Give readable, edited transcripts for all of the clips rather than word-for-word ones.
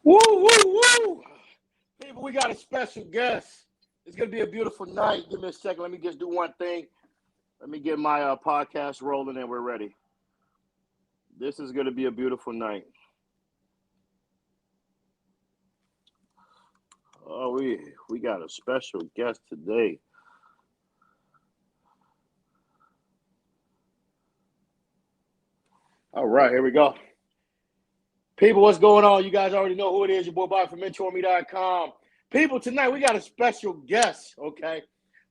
Woo, woo, woo. People, we got a special guest. It's going to be a beautiful night. Give me a second. Let me just do one thing. Let me get my podcast rolling and we're ready. This is going to be a beautiful night. Oh, we got a special guest today. All right, here we go. People, what's going on? You guys already know who it is. Your boy Bob from Mentourme.com. People, tonight we got a special guest, okay?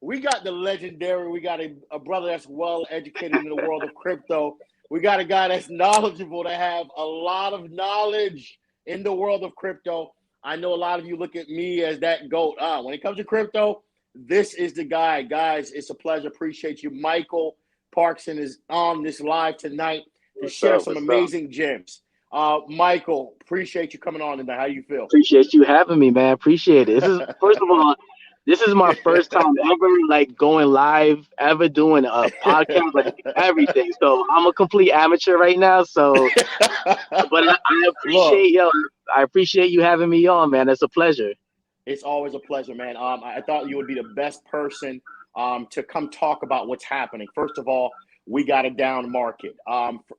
We got the legendary. We got a brother that's well educated in the world of crypto. We got a guy that's knowledgeable, that have a lot of knowledge in the world of crypto. I know a lot of you look at me as that GOAT. When it comes to crypto, this is the guy. Guys, it's a pleasure. Appreciate you. Michael Parkinson is on this live tonight to share some amazing gems. Michael, appreciate you coming on tonight. How you feel? Appreciate you having me, man. Appreciate it. This is, first of all, this is my first time ever going live, ever doing a podcast, everything. So I'm a complete amateur right now. So, but I appreciate you having me on, man. It's a pleasure. It's always a pleasure, man. I thought you would be the best person to come talk about what's happening. First of all, we got a down market.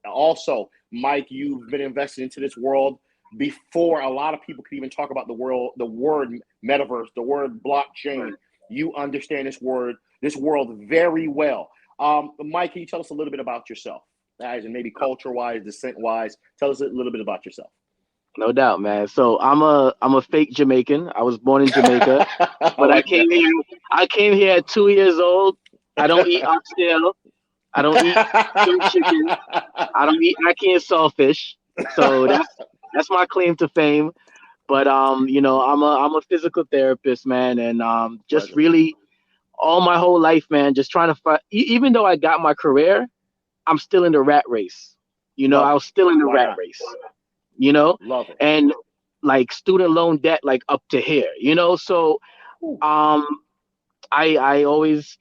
Also, Mike, you've been invested into this world before a lot of people could even talk about the word metaverse, the word blockchain. You understand this world very well. Mike, can you tell us a little bit about yourself, as in maybe culture-wise, descent-wise? Tell us a little bit about yourself. No doubt, man. So I'm a fake Jamaican. I was born in Jamaica, but I came here at 2 years old. I don't eat oxtail. I don't eat chicken. I don't eat ackee and saltfish. So that's my claim to fame. But I'm a physical therapist, man, and just really all my whole life, man, just trying to find. Even though I got my career, I'm still in the rat race. I was still in the rat race. Love it. And student loan debt, up to here. So I've always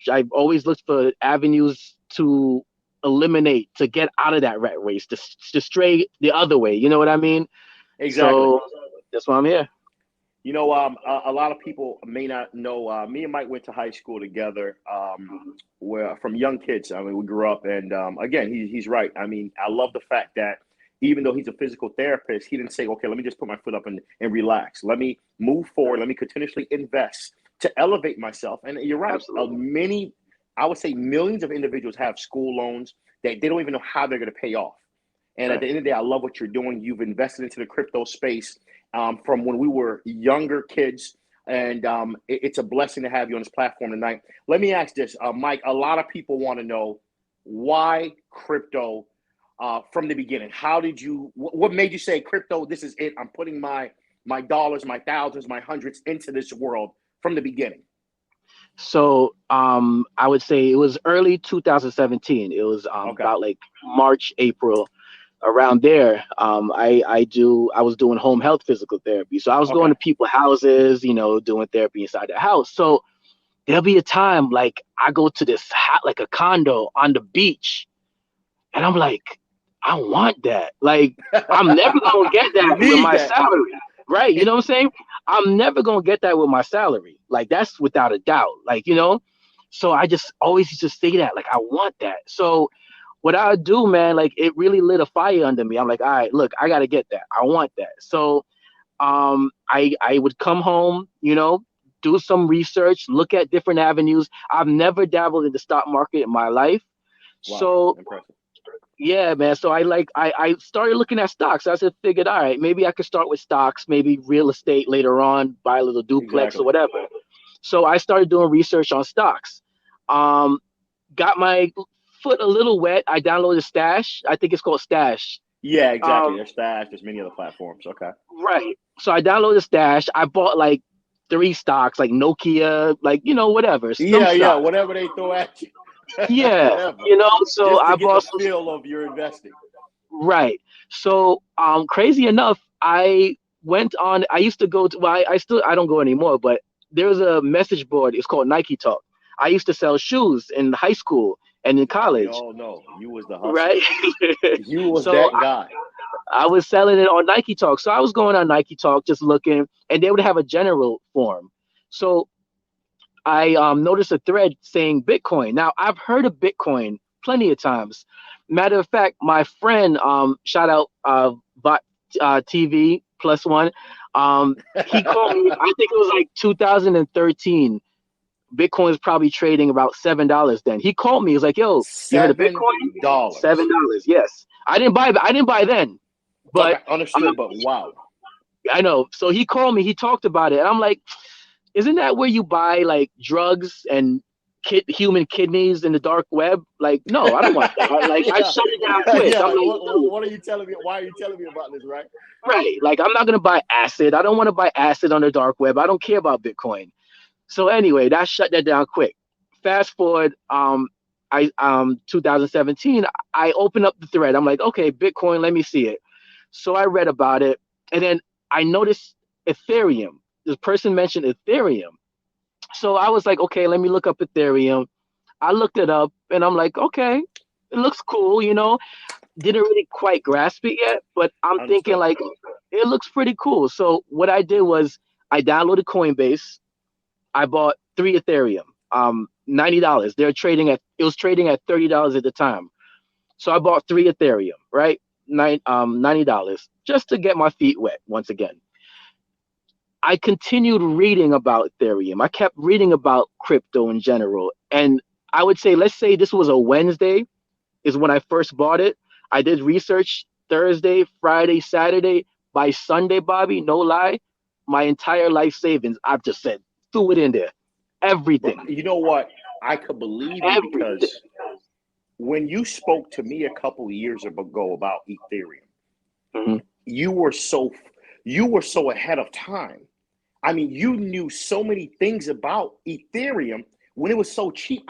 looked for avenues to eliminate, to get out of that rat race, to stray the other way. You know what I mean? Exactly. So that's why I'm here. You know, a lot of people may not know. Me and Mike went to high school together. Where from young kids. I mean, we grew up, and again, he's right. I mean, I love the fact that even though he's a physical therapist, he didn't say, "Okay, let me just put my foot up and relax. Let me move forward. Let me continuously invest to elevate myself." And you're right. I would say millions of individuals have school loans that they don't even know how they're going to pay off. And at the end of the day, I love what you're doing. You've invested into the crypto space from when we were younger kids. And it's a blessing to have you on this platform tonight. Let me ask this, Mike. A lot of people want to know why crypto from the beginning. How did you, what made you say crypto, this is it? I'm putting my dollars, my thousands, my hundreds into this world from the beginning. So I would say it was early 2017. It was about like March, April, around there. I was doing home health physical therapy. So I was going to people's houses, you know, doing therapy inside their house. So there'll be a time like I go to this like a condo on the beach, and I'm like, I want that. Like I'm never gonna get that with my salary, right? You know what I'm saying? I'm never gonna get that with my salary. Like that's without a doubt. Like, you know, so I just always used to say that, like, I want that. So what I would do, man, like it really lit a fire under me. I'm like, all right, look, I gotta get that. I want that. So I would come home, you know, do some research, look at different avenues. I've never dabbled in the stock market in my life. Wow, so impressive. Yeah, man. So I started looking at stocks. I just figured, all right, maybe I could start with stocks, maybe real estate later on, buy a little duplex or whatever. So I started doing research on stocks. Got my foot a little wet. I downloaded Stash. I think it's called Stash. Yeah, exactly. There's Stash. There's many other platforms. Okay. Right. So I downloaded Stash. I bought like 3 stocks, like Nokia, like, you know, whatever. Yeah, whatever they throw at you. Yeah, Whatever. you know, so just to I get bought the feel of your investing. Right. So crazy enough, I went on. I used to go to. Well, I don't go anymore, but there's a message board. It's called Nike Talk. I used to sell shoes in high school and in college. We all know you was the hustler. Right. You was that guy. I was selling it on Nike Talk. So I was going on Nike Talk, just looking, and they would have a general forum. So I noticed a thread saying Bitcoin. Now I've heard of Bitcoin plenty of times. Matter of fact, my friend, shout out Bot TV +1, he called me. I think it was like 2013. Bitcoin was probably trading about $7 then. He called me. He was like, "Yo, you heard of Bitcoin? $7. Yes, I didn't buy then, but understood. But wow, I know. So he called me. He talked about it, and I'm like, isn't that where you buy like drugs and human kidneys in the dark web? Like, no, I don't want that. Like, I shut it down quick. Yeah, I'm like, what are you telling me? Why are you telling me about this, right? Right. Like, I'm not gonna buy acid. I don't want to buy acid on the dark web. I don't care about Bitcoin. So anyway, that shut that down quick. Fast forward, 2017, I opened up the thread. I'm like, okay, Bitcoin, let me see it. So I read about it, and then I noticed Ethereum. This person mentioned Ethereum. So I was like, okay, let me look up Ethereum. I looked it up, and I'm like, okay, it looks cool, you know. Didn't really quite grasp it yet, but I'm thinking like, it looks pretty cool. So what I did was I downloaded Coinbase. I bought 3 Ethereum, $90. It was trading at $30 at the time. So I bought 3 Ethereum, right? $90 just to get my feet wet once again. I continued reading about Ethereum. I kept reading about crypto in general. And I would say, let's say this was a Wednesday is when I first bought it. I did research Thursday, Friday, Saturday. By Sunday, Bobby, no lie, my entire life savings, I've just said, threw it in there. Everything. But you know what? I could believe it because when you spoke to me a couple years ago about Ethereum, you were so ahead of time. I mean, you knew so many things about Ethereum when it was so cheap.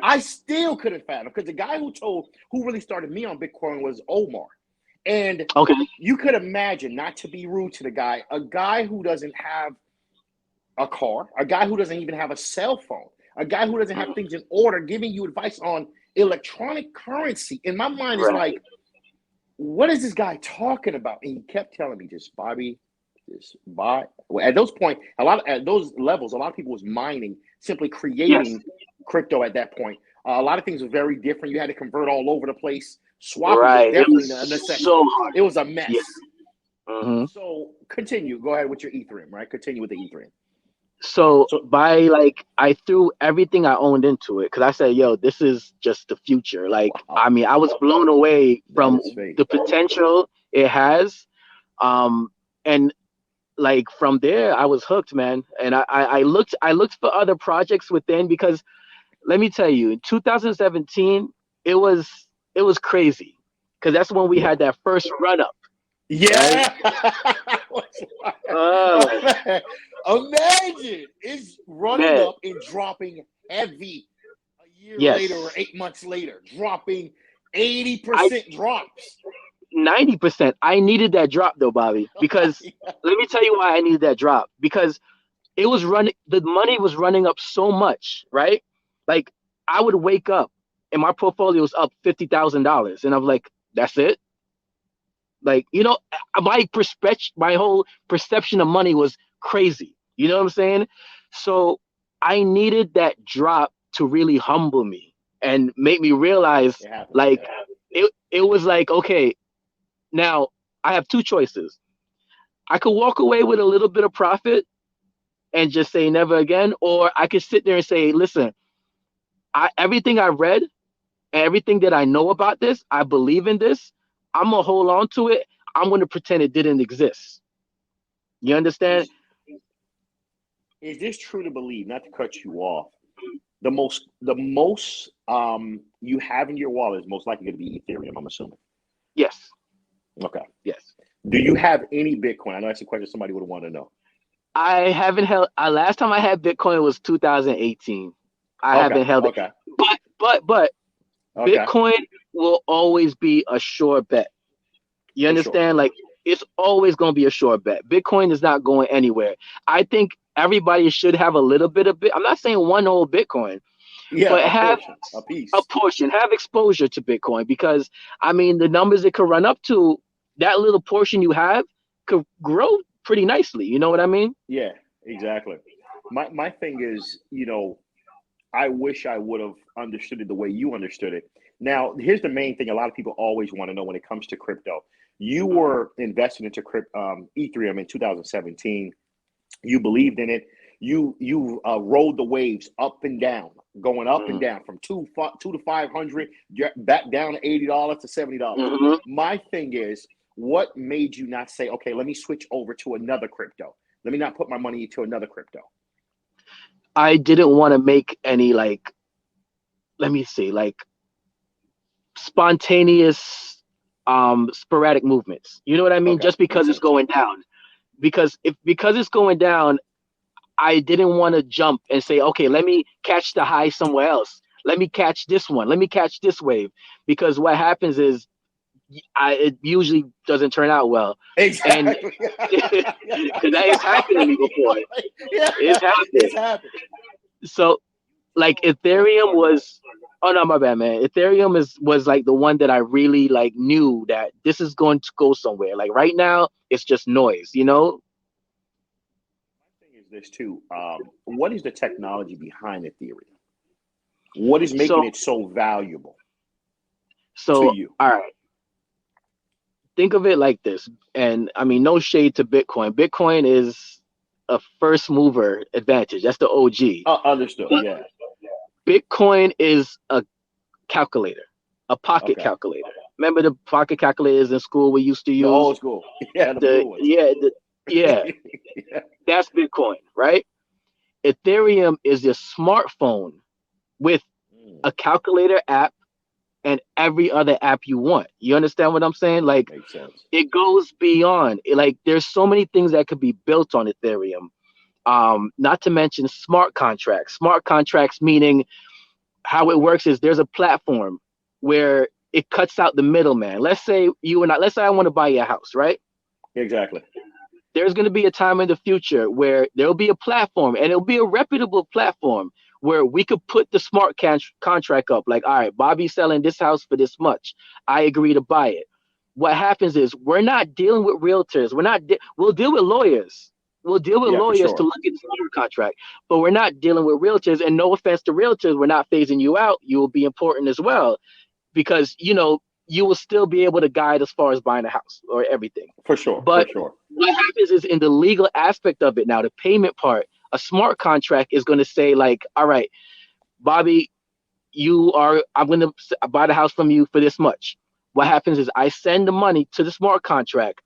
I still couldn't fathom, because the guy who really started me on Bitcoin was Omar. And you could imagine, not to be rude to the guy, a guy who doesn't have a car, a guy who doesn't even have a cell phone, a guy who doesn't have things in order, giving you advice on electronic currency. In my mind, is like, what is this guy talking about? And he kept telling me, just Bobby, just buy. Well, at those levels, a lot of people was mining, simply creating crypto at that point. A lot of things were very different. You had to convert all over the place. Swapping was definitely a necessity. So hard. It was a mess. Yeah. So continue. Go ahead with your Ethereum, right? Continue with the Ethereum. So by I threw everything I owned into it because I said, yo, this is just the future. Like, wow. I mean, I was blown away from the potential it has. And like from there, I was hooked, man. And I looked for other projects within, because let me tell you, in 2017, it was crazy, because that's when we had that first run up. Yeah. Right? Imagine it's running up and dropping heavy a year later or 8 months later, dropping 80% drops. 90%. I needed that drop though, Bobby, because let me tell you why I needed that drop. Because it was the money was running up so much, right? Like, I would wake up and my portfolio was up $50,000, and I'm like, that's it. Like, my whole perception of money was crazy. You know what I'm saying? So I needed that drop to really humble me and make me realize, it was like, okay, now I have two choices. I could walk away with a little bit of profit and just say never again, or I could sit there and say, listen, everything I read and everything that I know about this, I believe in this. I'm going to hold on to it. I'm going to pretend it didn't exist. You understand? Is this true to believe, not to cut you off, the most you have in your wallet is most likely going to be Ethereum, I'm assuming? Yes. Okay. Yes. Do you have any Bitcoin? I know that's a question somebody would want to know. I haven't held. Last time I had Bitcoin was 2018. I haven't held it. But Bitcoin will always be a sure bet. You understand? Like, it's always going to be a sure bet. Bitcoin is not going anywhere. I think everybody should have a little bit of I'm not saying one whole Bitcoin, but have a piece, a portion, have exposure to Bitcoin, because I mean, the numbers it could run up to, that little portion you have could grow pretty nicely. You know what I mean? Yeah, exactly. My thing is, I wish I would have understood it the way you understood it. Now, here's the main thing a lot of people always want to know when it comes to crypto. You were invested into Ethereum in 2017. You believed in it. You rode the waves up and down, going up and down from two to 500, back down to $80 to $70. My thing is, what made you not say, okay, let me switch over to another crypto? Let me not put my money into another crypto. I didn't want to make any spontaneous, sporadic movements. You know what I mean? Just because it's going down. Because it's going down, I didn't want to jump and say, okay, let me catch the high somewhere else. Let me catch this one. Let me catch this wave. Because what happens is, it usually doesn't turn out well. Exactly. Because that has happened to me before. It's happened. So, like, Ethereum was, oh no, my bad, man. Ethereum was like the one that I really knew that this is going to go somewhere. Like, right now, it's just noise, My thing is this too. What is the technology behind Ethereum? What is making it so valuable to you? All right. Think of it like this, and I mean, no shade to Bitcoin. Bitcoin is a first mover advantage. That's the OG. Understood. Yeah. Bitcoin is a calculator, a pocket calculator. Remember the pocket calculators in school we used to use? The old school. Yeah. Yeah. That's Bitcoin, right? Ethereum is your smartphone with a calculator app and every other app you want. You understand what I'm saying? Like, makes sense. It goes beyond. Like, there's so many things that could be built on Ethereum. Not to mention smart contracts. Smart contracts meaning how it works is there's a platform where it cuts out the middletman. Let's say I want to buy your house, right? Exactly. There's going to be a time in the future where there'll be a platform, and it'll be a reputable platform, where we could put the smart contract up. Like, all right, Bobby's selling this house for this much. I agree to buy it. What happens is we're not dealing with realtors. We'll deal with lawyers. We'll deal with Yeah, for lawyers to sure. look at the smart contract, but we're not dealing with realtors. And no offense to realtors, we're not phasing you out. You will be important as well because you will still be able to guide as far as buying a house or everything. For sure. For But sure. what happens is in the legal aspect of it now, the payment part, a smart contract is going to say like, all right, Bobby, I'm going to buy the house from you for this much. What happens is I send the money to the smart contract.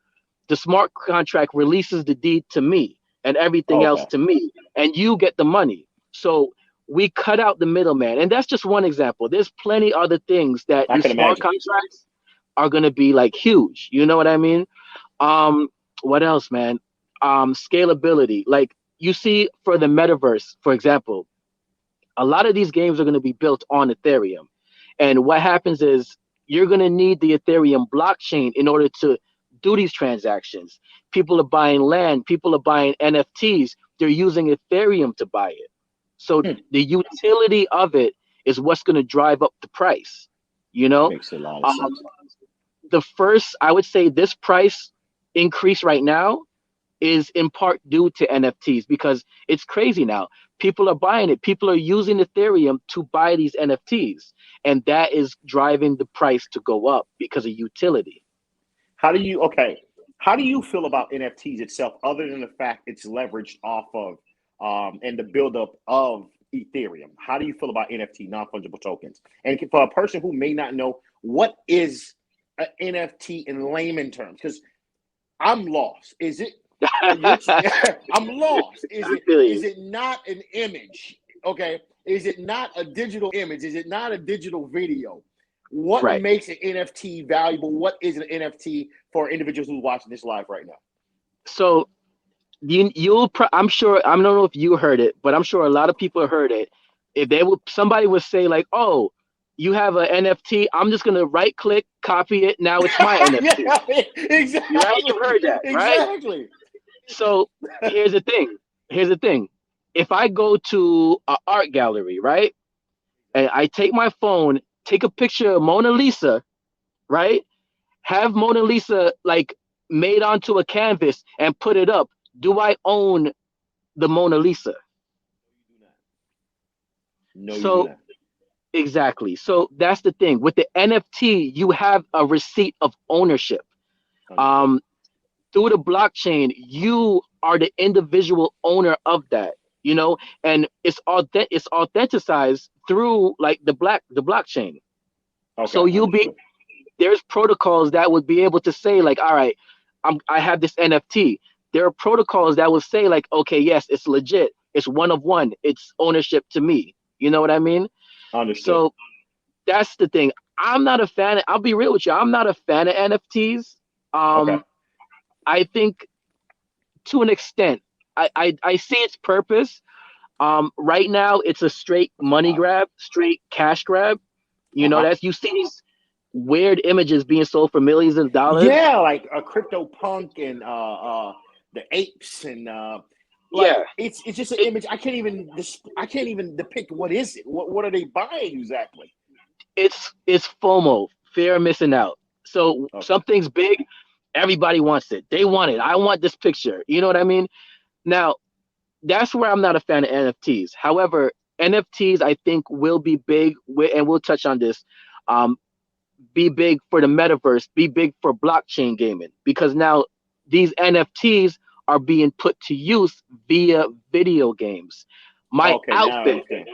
The smart contract releases the deed to me and everything else Okay. to me, and you get the money. So we cut out the middleman. And that's just one example. There's plenty other things that I these can smart imagine. contracts are going to be like huge. You know what I mean? Um, what else, man? Scalability. Like you see for the metaverse, for example, a lot of these games are going to be built on Ethereum. And what happens is you're going to need the Ethereum blockchain in order to do these transactions. People are buying land, people are buying NFTs, they're using Ethereum to buy it. So Hmm. the utility of it is what's going to drive up the price. You know, Makes a lot of um, sense. the first, I would say, this price increase right now is in part due to NFTs because it's crazy now. People are buying it. People are using Ethereum to buy these NFTs, and that is driving the price to go up because of utility. How do you feel about NFTs itself, other than the fact it's leveraged off of and the buildup of Ethereum? How do you feel about NFT, non-fungible tokens? And for a person who may not know, what is an NFT in layman terms? Because I'm lost. Is it you're I'm lost. Is I it feel is you. it not an image? Okay. Is it not a digital image? Is it not a digital video? What Right. makes an NFT valuable? What is an NFT for individuals who's watching this live right now? So I'm sure, I don't know if you heard it, but I'm sure a lot of people heard it. If somebody would say like, "Oh, you have an NFT, I'm just gonna right click, copy it. Now it's my NFT." Yeah, Right? exactly. You heard that, right? Exactly. So here's the thing. Here's the thing. If I go to an art gallery, right, and I take my phone, take a picture of Mona Lisa, right, have Mona Lisa like made onto a canvas and put it up, do I own the Mona Lisa? No, you do So not. exactly. So that's the thing. With the NFT, you have a receipt of ownership. Understood. Um, through the blockchain, you are the individual owner of that, and it's authenticized through like the blockchain. Okay, So understood. there's protocols that would be able to say like, all right, I have this NFT. There are protocols that will say like, okay, yes, it's legit. It's one of one. It's ownership to me. You know what I mean? Understood. So that's the thing. I'm not a fan. I'll be real with you. I'm not a fan of NFTs. Okay. Um, I think to an extent, I see its purpose. Right now, it's a straight money grab, straight cash grab. Uh-huh. That's you see these weird images being sold for millions of dollars. Yeah, like a crypto punk and the apes and like Yeah, it's just an it, image. I can't even depict what is it. What are they buying exactly? it's FOMO, fear of missing out. So Okay. something's big, everybody wants it. They want it. I want this picture. You know what I mean? Now, that's where I'm not a fan of NFTs. However, NFTs I think will be big, and we'll touch on this. Um, be big for the metaverse, be big for blockchain gaming, because now these NFTs are being put to use via video games. My Okay, now I outfit, understand.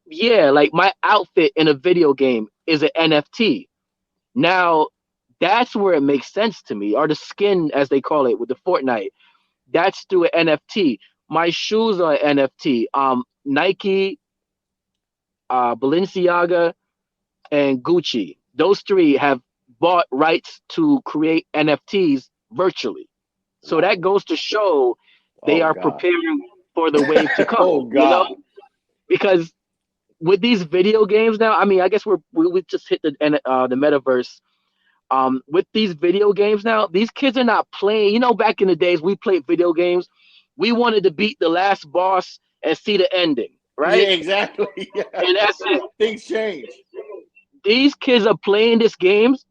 yeah, like my outfit in a video game is an NFT. Now, that's where it makes sense to me, or the skin, as they call it with the Fortnite. That's through an NFT. My shoes are an NFT. Nike, Balenciaga, and Gucci. Those three have bought rights to create NFTs virtually. So that Wow. goes to show they Oh are God. preparing for the wave to come, Oh God. because with these video games now, I mean, I guess we just hit the metaverse. With these video games now, these kids are not playing. Back in the days we played video games, we wanted to beat the last boss and see the ending. right? Yeah, exactly. Yeah. And that's it. Things change. These kids are playing these games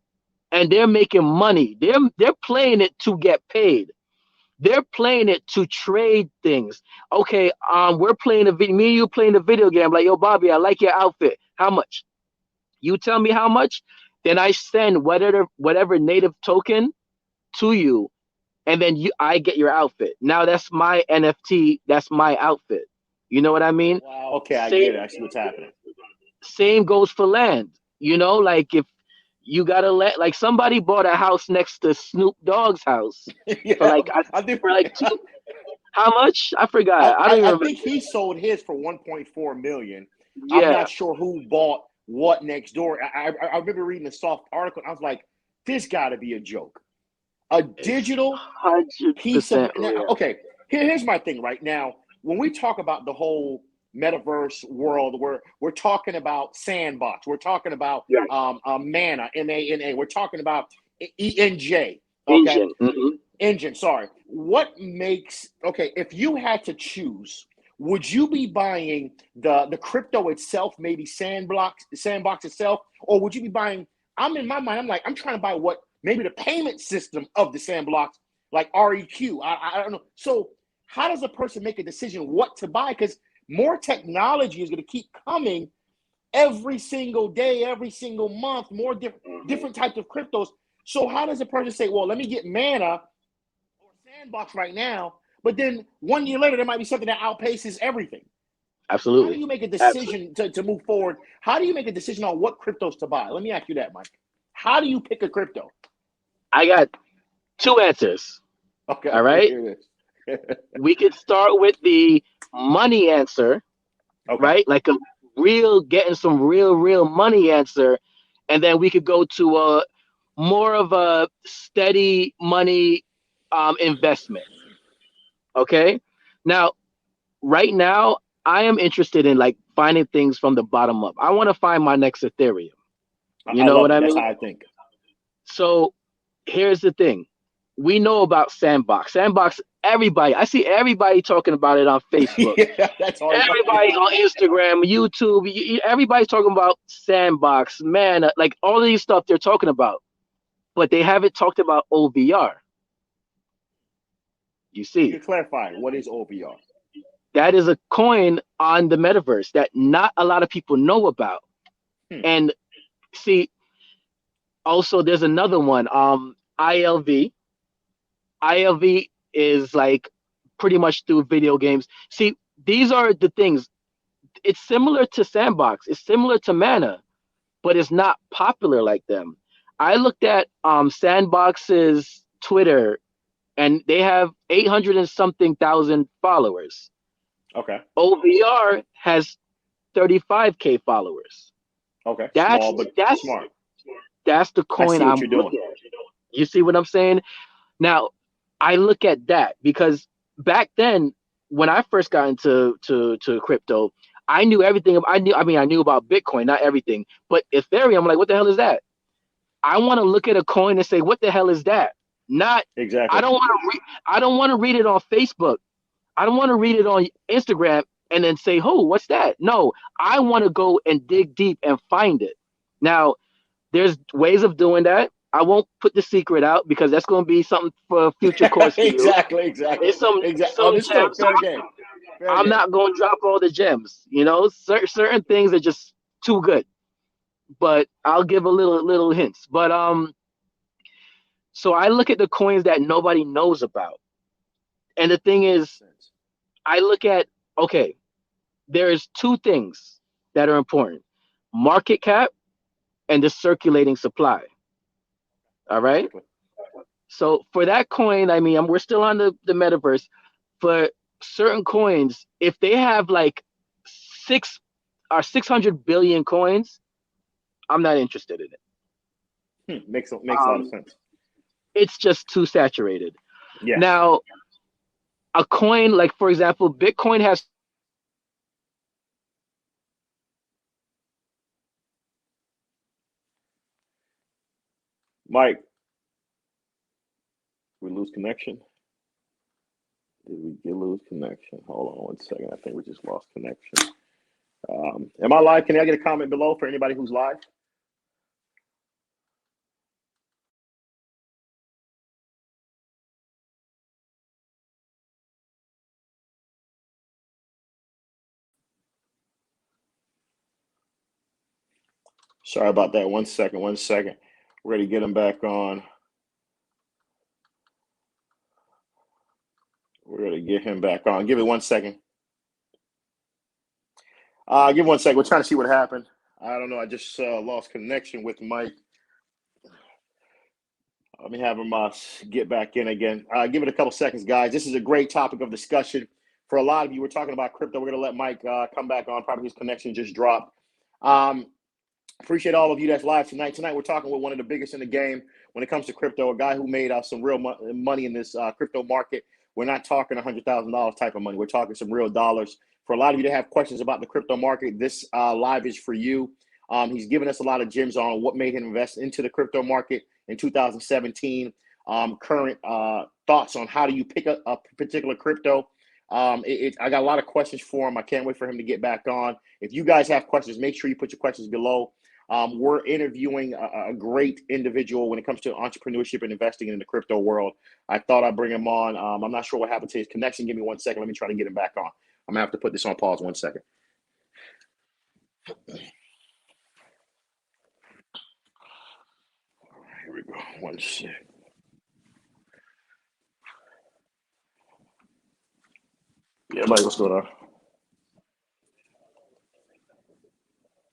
and they're making money. They're playing it to get paid. They're playing it to trade things. Okay, we're playing a video. Me and you playing a video game. Like, yo, Bobby, I like your outfit. How much? You tell me how much, then I send whatever native token to you, and then I get your outfit. Now that's my NFT. That's my outfit. You know what I mean? Wow. Okay, I Same get it. I see what's happening. same goes for land. You know, like if you gotta let like somebody bought a house next to Snoop Dogg's house for Yeah, like I think. for like two. How much? I forgot. I don't even I remember. think he sold his for 1.4 million. I'm Yeah, not sure who bought what next door. I remember reading a soft article. And I was like, this got to be a joke. A it's digital hundred piece of percent now. real. Okay, here's my thing right now. When we talk about the whole metaverse world, we're talking about Sandbox. We're talking about Yeah, Mana, MANA. We're talking about ENJ. Okay, engine. Hmm. engine. Sorry. What makes okay? If you had to choose, would you be buying the crypto itself, maybe sandbox itself, or would you be buying? I'm in my mind. I'm like I'm trying to buy what maybe the payment system of the sandbox, like REQ. I don't know. So how does a person make a decision what to buy? Because more technology is going to keep coming every single day, every single month. More different types of cryptos. So how does a person say, well, let me get Mana or Sandbox right now, but then 1 year later there might be something that outpaces everything? How do Absolutely. you make a Absolutely. decision to move forward? How do you make a decision on what cryptos to buy? Let me ask you that, Mike. How do you pick a crypto? I got two answers. Okay, All right. here it is. We could start with the money answer, Okay. right? Like a real getting some real money answer, and then we could go to a more of a steady money investment. Okay. Now, right now, I am interested in like finding things from the bottom up. I want to find my next Ethereum. You I know love what it. I That's mean? how I think. So here's the thing. We know about Sandbox. Sandbox, everybody, I see everybody talking about it on Facebook. Yeah, that's all. Yeah. Everybody's on Instagram, YouTube. Everybody's talking about Sandbox, man, like all of these stuff they're talking about, but they haven't talked about OVR. You You see, clarify what is OVR. that is a coin on the metaverse that not a lot of people know about. Hmm. And see, also there's another one, ILV. ILV is like pretty much through video games. See, these are the things. It's similar to Sandbox. It's similar to Mana, but it's not popular like them. I looked at Sandbox's Twitter, and they have 800 and something thousand followers. Okay. OVR has 35K followers. Okay. That's Small but that's smart. that's the I coin see what I'm you're doing. looking at. You see what I'm saying? Now, I look at that because back then, when I first got into to crypto, I knew everything. I knew about Bitcoin, not everything, but Ethereum. I'm like, what the hell is that? I want to look at a coin and say, what the hell is that? Not, I Exactly. don't want to. I don't want to read it on Facebook. I don't want to read it on Instagram and then say, oh, what's that? No, I want to go and dig deep and find it. Now, there's ways of doing that. I won't put the secret out because that's going to be something for a future course for you. Exactly. Exactly. There's some Exactly. some Understood. gems. Fair game. Fair I'm game. not going to drop all the gems. You know, certain things are just too good. But I'll give a little hints. But so I look at the coins that nobody knows about, and the thing Makes is, sense. I look at okay, there's two things that are important: market cap and the circulating supply. All right. Exactly. So for that coin, I mean, we're still on the metaverse. For certain coins, if they have like 600 billion coins, I'm not interested in it. Makes a lot of Um, sense. it's just too saturated. Yes. Now, a coin like, for example, Bitcoin has Mike, we lose connection? Did we lose connection? Hold on 1 second. I think we just lost connection. Am I live? Can I get a comment below for anybody who's live? Sorry about that. 1 second. 1 second. We're ready to get him back on. We're ready to get him back on. Give it 1 second. Give 1 second. We're trying to see what happened. I don't know. I just lost connection with Mike. Let me have him get back in again. Give it a couple seconds, guys. This is a great topic of discussion for a lot of you. We're talking about crypto. We're going to let Mike come back on. Probably his connection just dropped. Appreciate all of you that's live tonight. Tonight, we're talking with one of the biggest in the game when it comes to crypto, a guy who made some real money in this crypto market. We're not talking $100,000 type of money. We're talking some real dollars. For a lot of you that have questions about the crypto market, this live is for you. He's given us a lot of gems on what made him invest into the crypto market in 2017. Current thoughts on how do you pick a particular crypto. I got a lot of questions for him. I can't wait for him to get back on. If you guys have questions, make sure you put your questions below. We're interviewing a great individual when it comes to entrepreneurship and investing in the crypto world. I thought I'd bring him on. I'm not sure what happened to his connection. Give me 1 second. Let me try to get him back on. I'm going to have to put this on pause 1 second. Here we go. 1 second. Yeah, Mike, what's going on?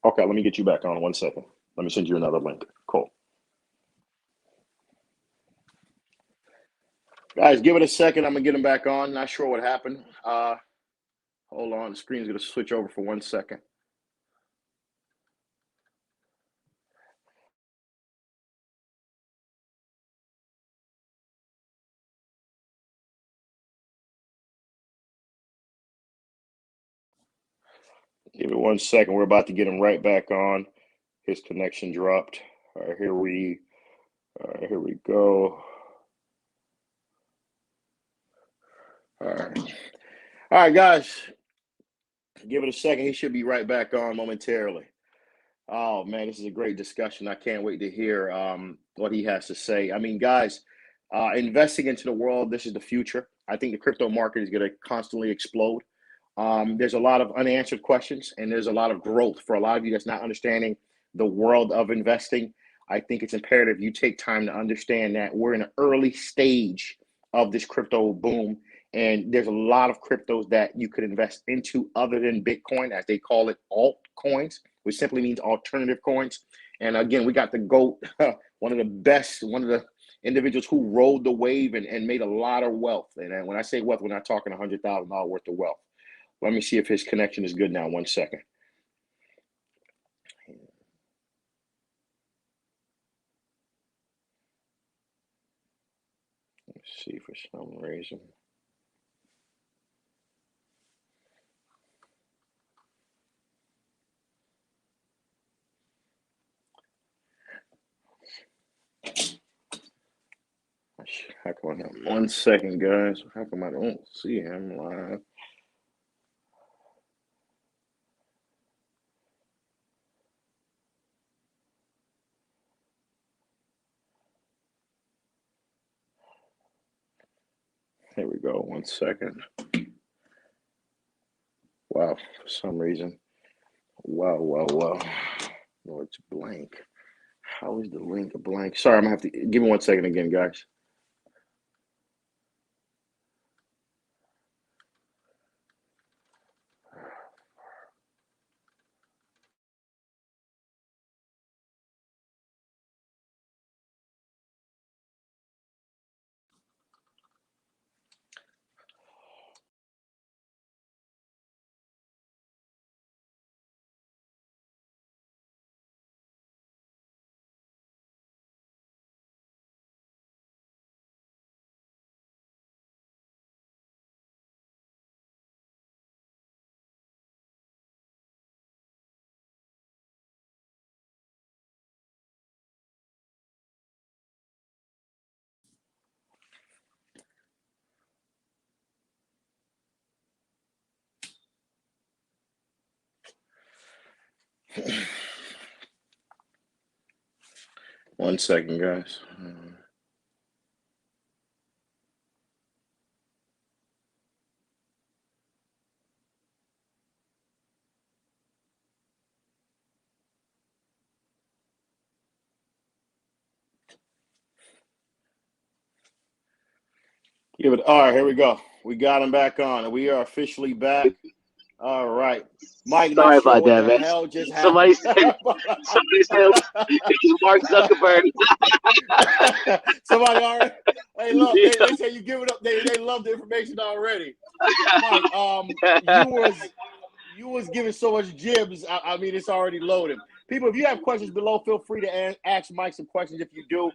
Okay, let me get you back on 1 second. Let me send you another link. Cool. Guys, give it a second. I'm going to get him back on. Not sure what happened. Hold on. The screen's going to switch over for 1 second. Give it 1 second. We're about to get him right back on. His connection dropped. All right, here we go. All right, guys. Give it a second. He should be right back on momentarily. Oh man, this is a great discussion. I can't wait to hear what he has to say. I mean, guys, investing into the world, this is the future. I think the crypto market is going to constantly explode. There's a lot of unanswered questions, and there's a lot of growth for a lot of you that's not understanding the world of investing. I think it's imperative you take time to understand that we're in an early stage of this crypto boom, and there's a lot of cryptos that you could invest into other than Bitcoin, as they call it, altcoins, which simply means alternative coins. And again, we got the GOAT, one of the best, one of the individuals who rode the wave and made a lot of wealth. And when I say wealth, we're not talking $100,000 worth of wealth. Let me see if his connection is good now. 1 second. Let's see for some reason. How come I have 1 second, guys? How come I don't see him live? Here we go. 1 second. Wow, for some reason. Wow. No, it's blank. How is the link blank? Sorry, I'm gonna have to give me 1 second again, guys. 1 second, guys. Give it. All right, here we go. We got him back on, and we are officially back. All right, Mike. Sorry Not sure about what that, the man. hell just Somebody happened. said, somebody said it's Mark Zuckerberg. Somebody already. Hey, look, Yeah. they say you give it up. They love the information already. Mike, you was giving so much jibs. I mean, it's already loaded. People, if you have questions below, feel free to ask Mike some questions. If you do,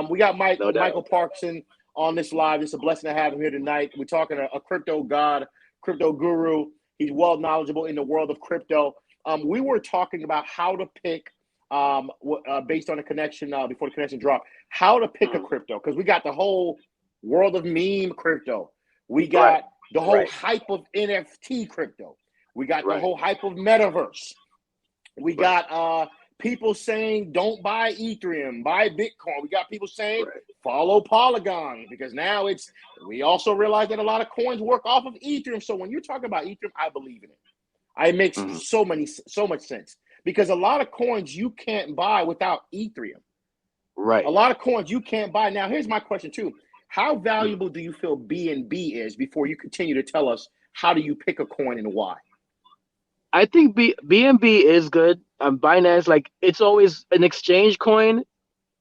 we got Michael Parkinson on this live. It's a blessing to have him here tonight. We're talking a crypto god, crypto guru. He's well knowledgeable in the world of crypto. We were talking about how to pick, based on the connection before the connection dropped, how to pick a crypto, because we got the whole world of meme crypto. We got the whole hype of NFT crypto. We got the whole hype of metaverse. We got people saying don't buy Ethereum, buy Bitcoin. We got people saying follow Polygon, because now we also realize that a lot of coins work off of Ethereum. So when you're talking about Ethereum, I believe in it. It makes so much sense, because a lot of coins you can't buy without Ethereum. Right. A lot of coins you can't buy. Now, here's my question too. How valuable do you feel BNB is before you continue to tell us how do you pick a coin and why? I think BNB is good. Binance, like, it's always an exchange coin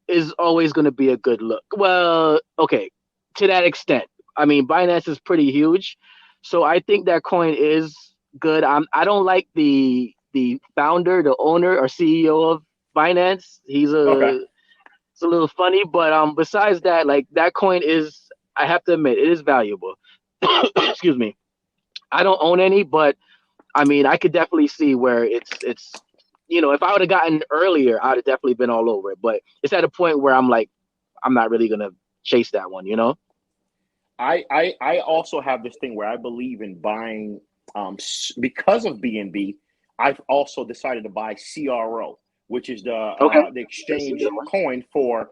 is always going to be a good look. Well, okay, to that extent. I mean, Binance is pretty huge, so I think that coin is good. I don't like the founder, the owner or CEO of Binance. It's a little funny, but besides that, like, that coin is, I have to admit, it is valuable. Excuse me. I don't own any, but I mean, I could definitely see where it's if I would have gotten earlier, I'd have definitely been all over it. But it's at a point where I'm like, I'm not really gonna chase that one, I also have this thing where I believe in buying because of BNB. I've also decided to buy CRO, which is the exchange coin for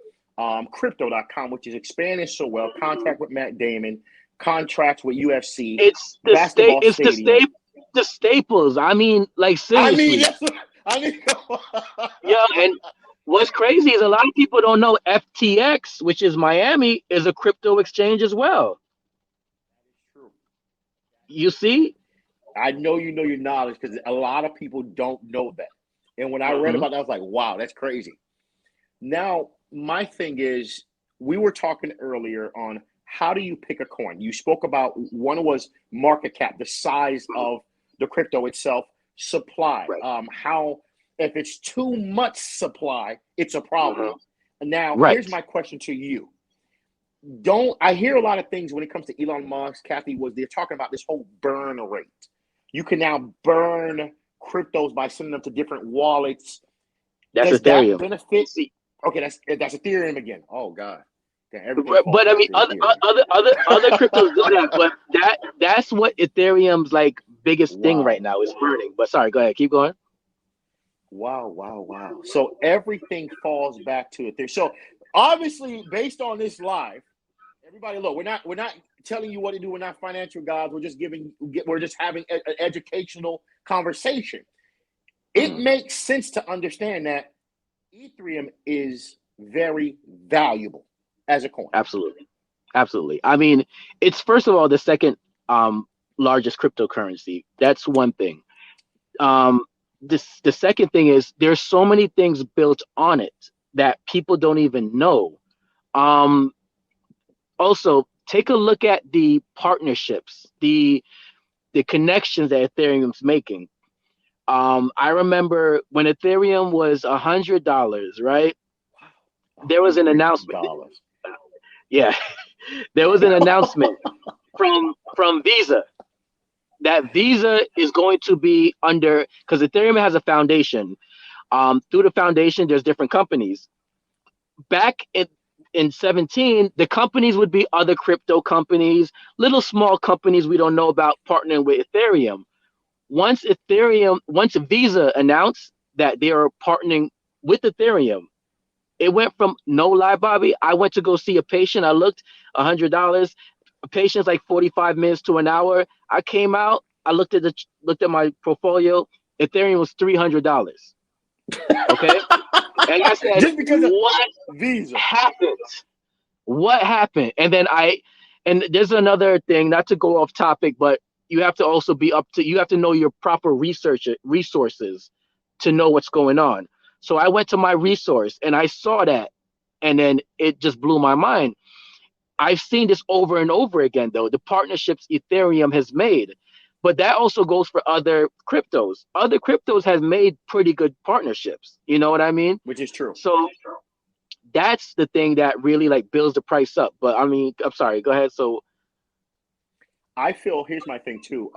crypto.com, which is expanding so well. Contract with Matt Damon, contracts with UFC. It's the basketball stadium. The staples. I mean, like, seriously. Yeah, and what's crazy is a lot of people don't know FTX, which is Miami, is a crypto exchange as well. That is true. You see? I know you know your knowledge, because a lot of people don't know that. And when I read about that, I was like, wow, that's crazy. Now, my thing is, we were talking earlier on how do you pick a coin? You spoke about one was market cap, the size of the crypto itself, supply, how if it's too much supply, it's a problem. Now, here's my question to you. I hear a lot of things when it comes to Elon Musk, Kathy, they're talking about this whole burn rate. You can now burn cryptos by sending them to different wallets. That's Ethereum. That benefit? Okay, that's Ethereum again. Oh God. But I mean, other cryptos do that, but that's what Ethereum's like biggest thing right now is burning. But sorry, go ahead, keep going. Wow. So everything falls back to Ethereum. So obviously, based on this live, everybody, look, we're not telling you what to do. We're not financial gods. We're just having an educational conversation. It makes sense to understand that Ethereum is very valuable as a coin. Absolutely. I mean, it's, first of all, the second largest cryptocurrency. That's one thing. The second thing is there's so many things built on it that people don't even know. Also, take a look at the partnerships, the connections that Ethereum's making. I remember when Ethereum was $100, right? There was an announcement. Yeah, there was an announcement from Visa that Visa is going to be under, because Ethereum has a foundation. Through the foundation, there's different companies. Back in 17, the companies would be other crypto companies, little small companies we don't know about partnering with Ethereum. Once Visa announced that they are partnering with Ethereum. It went from, no lie, Bobby. I went to go see a patient. I looked, $100. A patient's like 45 minutes to an hour. I came out. I looked at my portfolio. Ethereum was $300. Okay, and I said, just because what Visa happened? What happened? And there's another thing, not to go off topic, but you have to also you have to know your proper resources to know what's going on. So I went to my resource and I saw that, and then it just blew my mind. I've seen this over and over again, though, the partnerships Ethereum has made, but that also goes for other cryptos. Other cryptos have made pretty good partnerships. You know what I mean? which is true. So that's the thing that really like builds the price up. But I mean, I'm sorry, go ahead. So I feel, here's my thing too.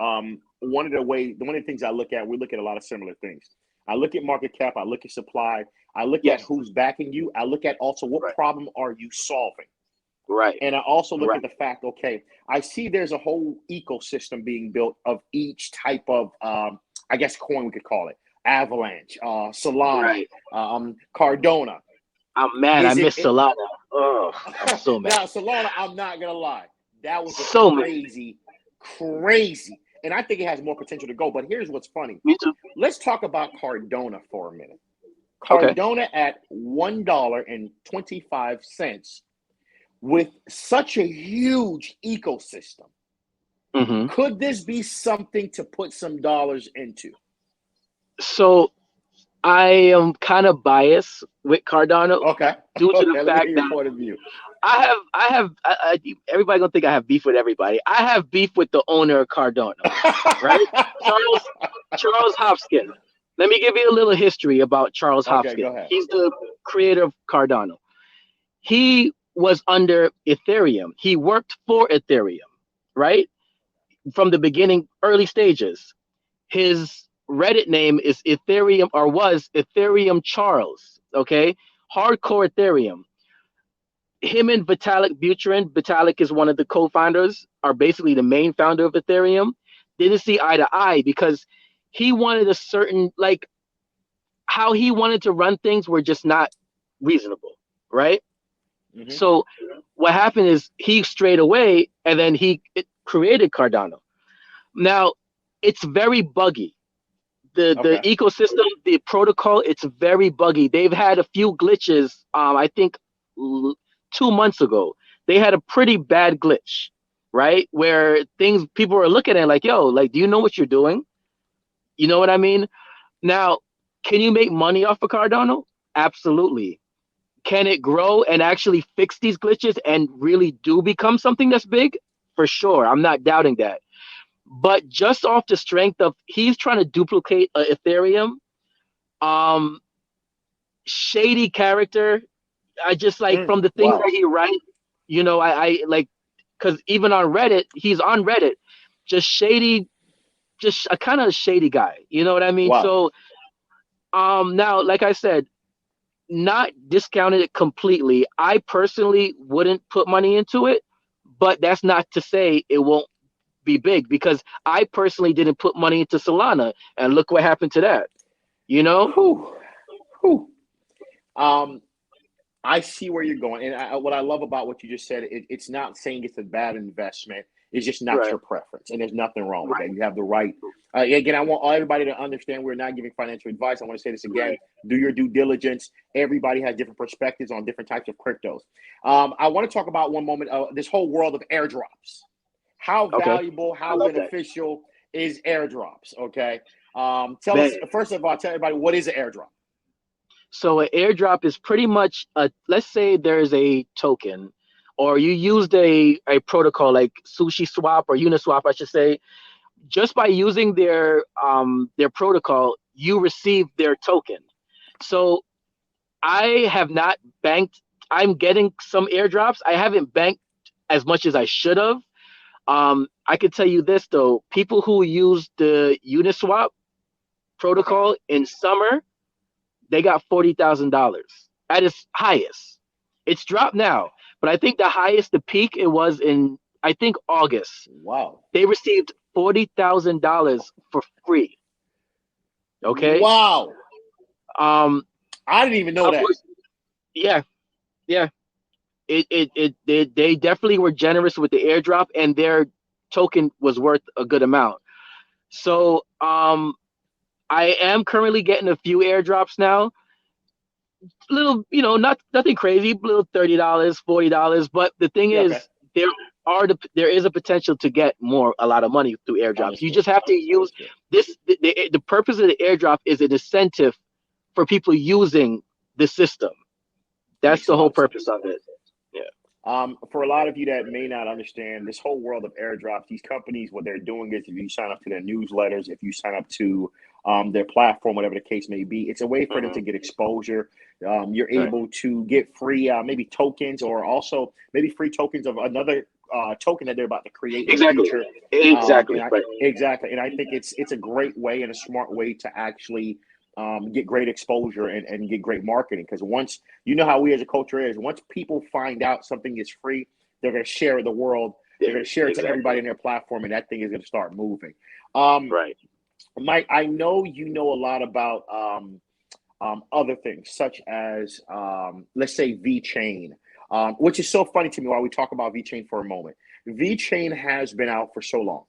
One of the things I look at, we look at a lot of similar things. I look at market cap, I look at supply, I look at who's backing you, I look at also what problem are you solving. Right. And I also look at the fact, okay, I see there's a whole ecosystem being built of each type of, I guess, coin we could call it. Avalanche, Solana, Cardona. I'm mad. I miss Solana. Oh, I'm so mad. Now, Solana, I'm not going to lie. That was so crazy. And I think it has more potential to go. But here's what's funny. Me too. Let's talk about Cardona for a minute. Cardona at $1.25 with such a huge ecosystem. Mm-hmm. Could this be something to put some dollars into? So I am kind of biased with Cardano. Okay. Due to the fact that point of view. I have everybody gonna think I have beef with everybody. I have beef with the owner of Cardano, right? Charles Hoskin. Let me give you a little history about Charles Hoskin. Go ahead. He's the creator of Cardano. He was under Ethereum. He worked for Ethereum, right? From the beginning, early stages. His Reddit name is Ethereum, or was Ethereum Charles, okay? Hardcore Ethereum. Him and Vitalik Buterin, Vitalik is one of the co-founders, are basically the main founder of Ethereum, didn't see eye to eye because he wanted a certain, like, how he wanted to run things were just not reasonable, right? Mm-hmm. So what happened is he strayed away, and then he created Cardano. Now, it's very buggy. The ecosystem, the protocol, it's very buggy. They've had a few glitches. I think 2 months ago, they had a pretty bad glitch, right? Where people are looking at it like, yo, like, do you know what you're doing? You know what I mean? Now, can you make money off of Cardano? Absolutely. Can it grow and actually fix these glitches and really do become something that's big? For sure. I'm not doubting that. But just off the strength of he's trying to duplicate Ethereum, shady character. I just like from the things that he writes, you know, I like, because even on Reddit, he's on Reddit, just shady, just a kind of shady guy. You know what I mean? So, now, like I said, not discounted it completely. I personally wouldn't put money into it, but that's not to say it won't be big, because I personally didn't put money into Solana, and look what happened to that. You know? I see where you're going, and what I love about what you just said, it's not saying it's a bad investment. It's just not your preference, and there's nothing wrong with that. You have the right. Again, I want everybody to understand we're not giving financial advice. I want to say this again. Do your due diligence. Everybody has different perspectives on different types of cryptos. I want to talk about one moment this whole world of airdrops. How valuable, how beneficial is airdrops? Okay. Tell us, first of all, tell everybody, what is an airdrop? So an airdrop is pretty much let's say there's a token, or you used a protocol like Sushi Swap or Uniswap, I should say. Just by using their protocol, you receive their token. So I have not banked. I'm getting some airdrops. I haven't banked as much as I should have. I could tell you this though, people who use the Uniswap protocol in summer, they got $40,000 at its highest. It's dropped now, but I think the highest, the peak, it was in, I think, August. Wow. They received $40,000 for free. Okay. Wow. I didn't even know that. Yeah. They definitely were generous with the airdrop, and their token was worth a good amount. So I am currently getting a few airdrops now. Little, nothing crazy, little $30, $40. But the thing is, there is a potential to get a lot of money through airdrops. Understood. You just have to use this. The purpose of the airdrop is an incentive for people using the system. That's the whole purpose of it. Yeah. For a lot of you that may not understand this whole world of airdrops, these companies, what they're doing is if you sign up to their newsletters, if you sign up to their platform, whatever the case may be, it's a way for them to get exposure. You're able to get free maybe tokens, or also maybe free tokens of another token that they're about to create in the future. Exactly. Exactly. And I think it's a great way and a smart way to actually get great exposure and get great marketing. Because once, you know how we as a culture is, once people find out something is free, they're going to share it the world. They're going to share it to everybody in their platform, and that thing is going to start moving. Right. Mike, I know you know a lot about other things, such as, let's say, VeChain, which is so funny to me while we talk about VeChain for a moment. VeChain has been out for so long.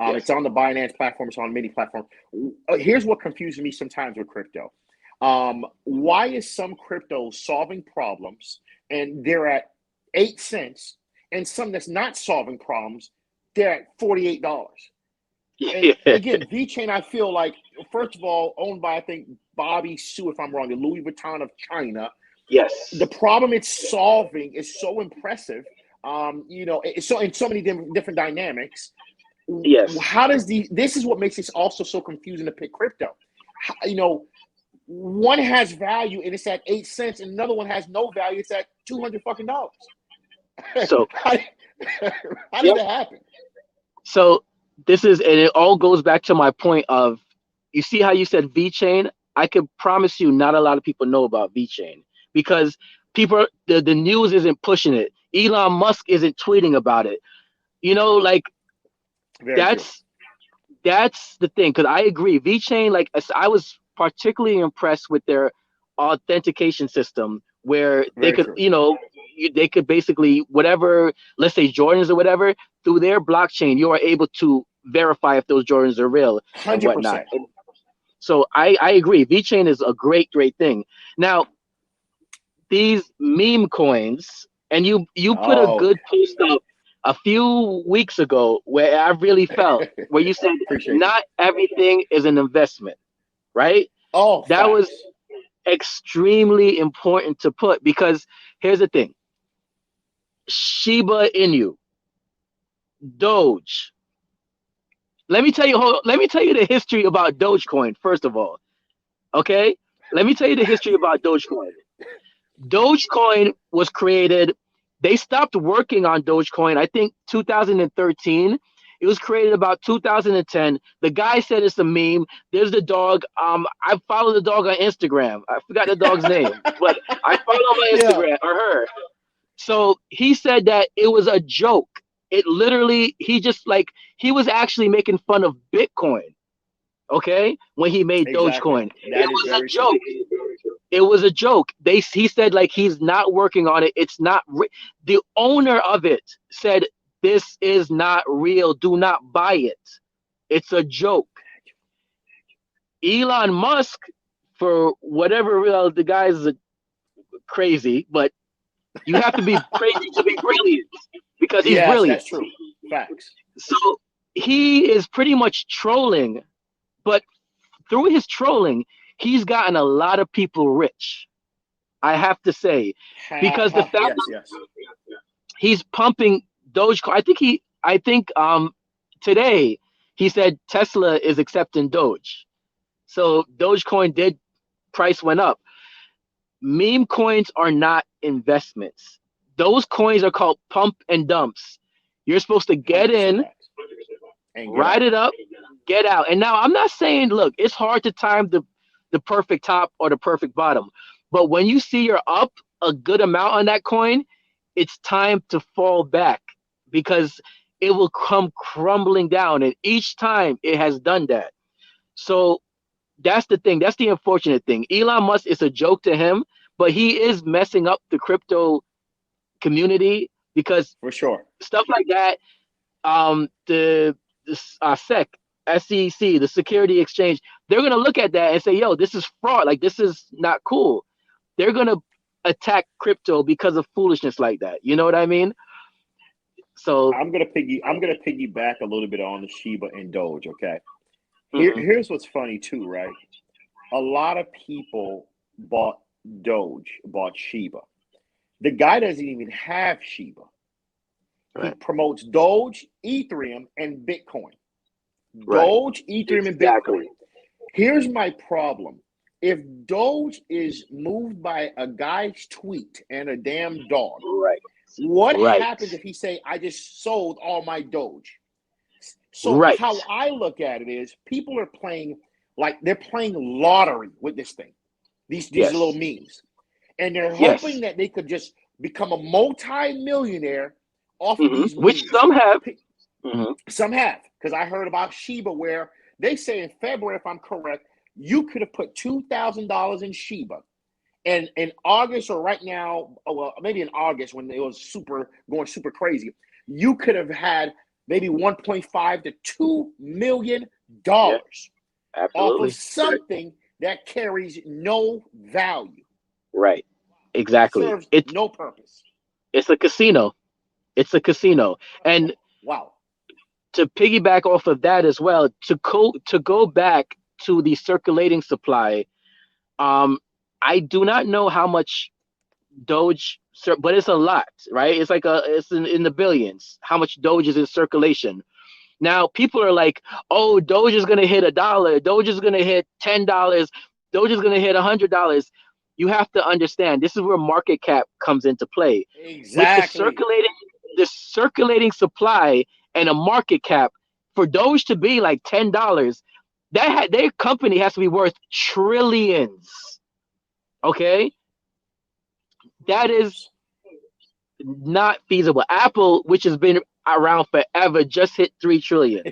It's on the Binance platform. It's on many platforms. Here's what confuses me sometimes with crypto. Why is some crypto solving problems and they're at 8 cents, and some that's not solving problems, they're at $48? And again, VeChain, I feel like, first of all, owned by, I think, Bobby Sue, if I'm wrong, the Louis Vuitton of China. Yes. The problem it's solving is so impressive. It's so in so many different dynamics. Yes. How does this is what makes this also so confusing to pick crypto. One has value and it's at 8 cents, and another one has no value. It's at $200 fucking dollars. So how did that happen? So and it all goes back to my point of, you see how you said VeChain? I could promise you not a lot of people know about VeChain, because people, the news isn't pushing it. Elon Musk isn't tweeting about it. That's the thing. Because I agree, VeChain, I was particularly impressed with their authentication system, where they could, they could basically, whatever, let's say Jordans or whatever, through their blockchain, you are able to verify if those Jordans are real and 100%. whatnot. So I agree. VeChain is a great thing. Now, these meme coins, and you put a good post up a few weeks ago where I really felt, where you said not everything is an investment, right? That was extremely important to put, because here's the thing. Shiba Inu, Doge. Let me tell you the history about Dogecoin, first of all. Okay? Let me tell you the history about Dogecoin. Dogecoin was created, they stopped working on Dogecoin, I think 2013. It was created about 2010. The guy said it's a meme. There's the dog. I follow the dog on Instagram. I forgot the dog's name, but I follow my Instagram or her. So he said that it was a joke. It literally, he was actually making fun of Bitcoin. Okay, when he made Dogecoin, it was a joke. It was a joke. He said he's not working on it. It's not. The owner of it said, "This is not real. Do not buy it. It's a joke." Elon Musk, for whatever, the guy is crazy, but you have to be crazy to be brilliant, because he's brilliant. That's true. Facts. So he is pretty much trolling, but through his trolling, he's gotten a lot of people rich, I have to say, because the fact that he's pumping Dogecoin. I think today he said Tesla is accepting Doge, so Dogecoin price went up. Meme coins are not investments. Those coins are called pump and dumps. You're supposed to get in, ride it up, get out. And now I'm not saying, look, it's hard to time the perfect top or the perfect bottom, but when you see you're up a good amount on that coin, it's time to fall back, because it will come crumbling down, and each time it has done that. So That's the thing. That's the unfortunate thing. Elon Musk is a joke to him, but he is messing up the crypto community because For sure. stuff like that. SEC, the Security Exchange, they're gonna look at that and say, "Yo, this is fraud. Like this is not cool." They're gonna attack crypto because of foolishness like that. You know what I mean? So I'm gonna piggyback a little bit on the Shiba and Doge. Okay. mhm, Here's what's funny too, right? A lot of people bought bought Shiba. The guy doesn't even have Shiba. He right, promotes Doge, Ethereum, and Bitcoin. right, Doge, Ethereum, and Bitcoin. exactly, Here's my problem. If Doge is moved by a guy's tweet and a damn dog, right, what right, happens if he say, I just sold all my Doge? So right. how I look at it is people are playing like they're playing lottery with this thing. These little Yes, memes. And they're yes, hoping that they could just become a multi-millionaire off of hmm, these which memes. some have. Hmm. Some have, because I heard about Shiba where they say in February, if I'm correct, you could have put $2,000 in Shiba. And in August or right now, well, maybe in August when it was going super crazy, you could have had maybe 1.5 to $2 million Yeah, off of absolutely. Right, something that carries no value, right, exactly. serves no purpose. It's a casino. It's a casino, and Wow. to piggyback off of that as well, to go back to the circulating supply. Um, I do not know how much Doge, but it's a lot, right? It's in the billions. How much Doge is in circulation? Now people are like, "Oh, Doge is gonna hit $1. Doge is gonna hit $10. Doge is gonna hit $100." You have to understand this is where market cap comes into play. With Exactly. the circulating supply and a market cap for Doge to be like $10, their company has to be worth trillions. Okay, that is not feasible. Apple, which has been around forever, just hit 3 trillion.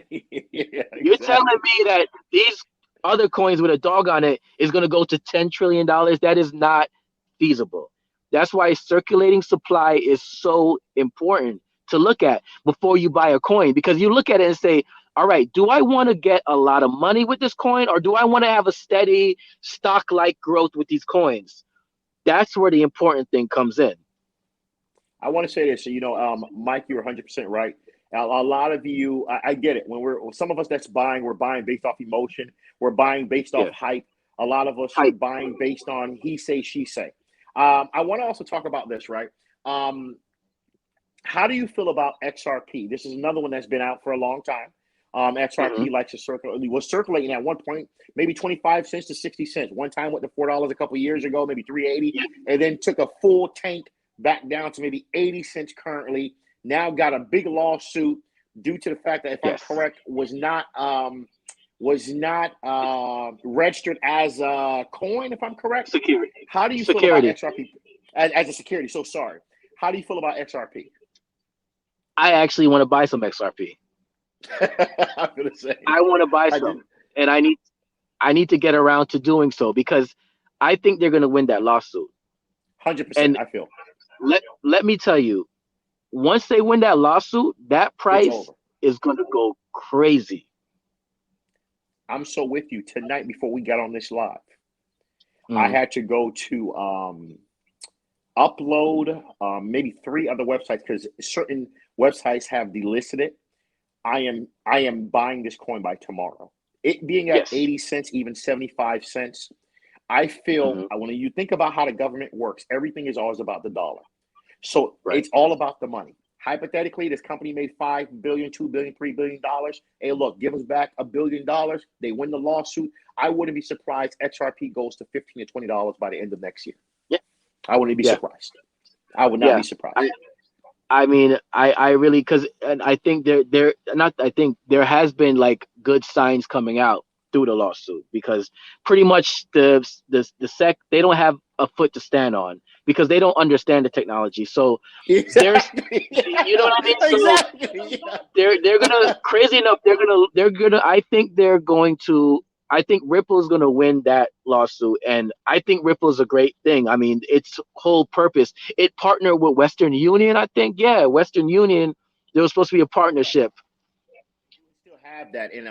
Yeah, You're telling exactly. me that these other coins with a dog on it is going to go to $10 trillion? That is not feasible. That's why circulating supply is so important to look at before you buy a coin, because you look at it and say, all right, do I want to get a lot of money with this coin, or do I want to have a steady stock like growth with these coins? That's where the important thing comes in. I want to say this. So, Mike, you're 100% right. A lot of you, I get it. Some of us that's buying, we're buying based off emotion. We're buying based off Yeah. hype. A lot of us are Hype. buying based on he say, she say. I want to also talk about this, right? Um, how do you feel about XRP? This is another one that's been out for a long time. Hmm. XRP likes to was circulating at one point, maybe 25 cents to 60 cents. One time went to $4 a couple years ago, maybe 380, Yeah. and then took a full tank back down to maybe 80 cents currently. Now got a big lawsuit due to the fact that, if I'm Yes. correct, was not registered as a coin, if I'm correct. Security. How do you feel about Security. XRP as a security? So sorry. How do you feel about XRP? I actually want to buy some XRP. I'm gonna say I want to buy I did some, and I need to get around to doing so because I think they're going to win that lawsuit. 100%. And I feel let me tell you, once they win that lawsuit, that it's price over. is going to go crazy. I'm so with you. Tonight before we got on this live, I Mm, had to go to upload maybe three other websites because certain websites have delisted it. I am buying this coin by tomorrow. It being at yes. 80 cents, even 75 cents, I feel Hmm. when you think about how the government works, everything is always about the dollar. So Right. it's all about the money. Hypothetically, this company made $5 billion, $2 billion, $3 billion. Hey, look, give us back $1 billion. They win the lawsuit. I wouldn't be surprised XRP goes to $15 to $20 by the end of next year. Yeah. I wouldn't be Yeah. surprised. I would not be Yeah. surprised. I mean, I really, because, and I think there not, I think there has been like good signs coming out through the lawsuit, because pretty much the sec, they don't have a foot to stand on because they don't understand the technology. So there's, Exactly. you know what I mean? So Exactly. Yeah. they're gonna, crazy enough, they're gonna I think they're going to I think Ripple is going to win that lawsuit, and I think Ripple is a great thing. I mean, its whole purpose. It partnered with Western Union, I think. Yeah, Western Union. There was supposed to be a partnership. We still have that, and